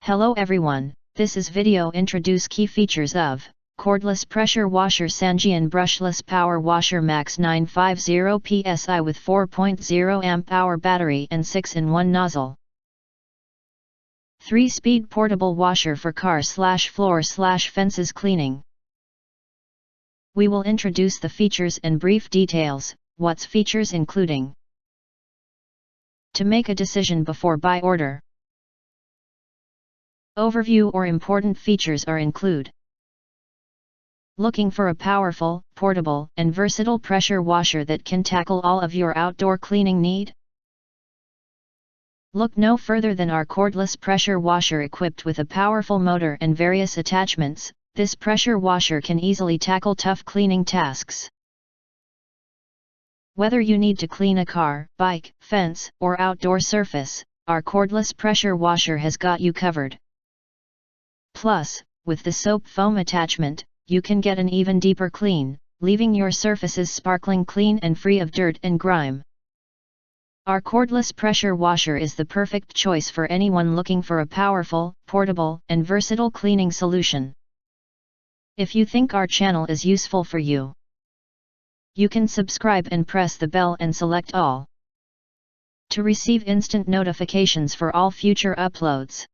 Hello everyone, this is video introduce key features of Cordless Pressure Washer SANJIAN Brushless Power Washer Max 950 psi with 4.0 amp hour battery and 6-in-1 nozzle. 3-speed portable washer for car/floor/fences cleaning. We will introduce the features and brief details, what's features including. To make a decision before buy order. Overview or important features are include. Looking for a powerful, portable, and versatile pressure washer that can tackle all of your outdoor cleaning need? Look no further than our cordless pressure washer equipped with a powerful motor and various attachments. This pressure washer can easily tackle tough cleaning tasks. Whether you need to clean a car, bike, fence, or outdoor surface, our cordless pressure washer has got you covered. Plus, with the soap foam attachment, you can get an even deeper clean, leaving your surfaces sparkling clean and free of dirt and grime. Our cordless pressure washer is the perfect choice for anyone looking for a powerful, portable, and versatile cleaning solution. If you think our channel is useful for you, you can subscribe and press the bell and select all to receive instant notifications for all future uploads.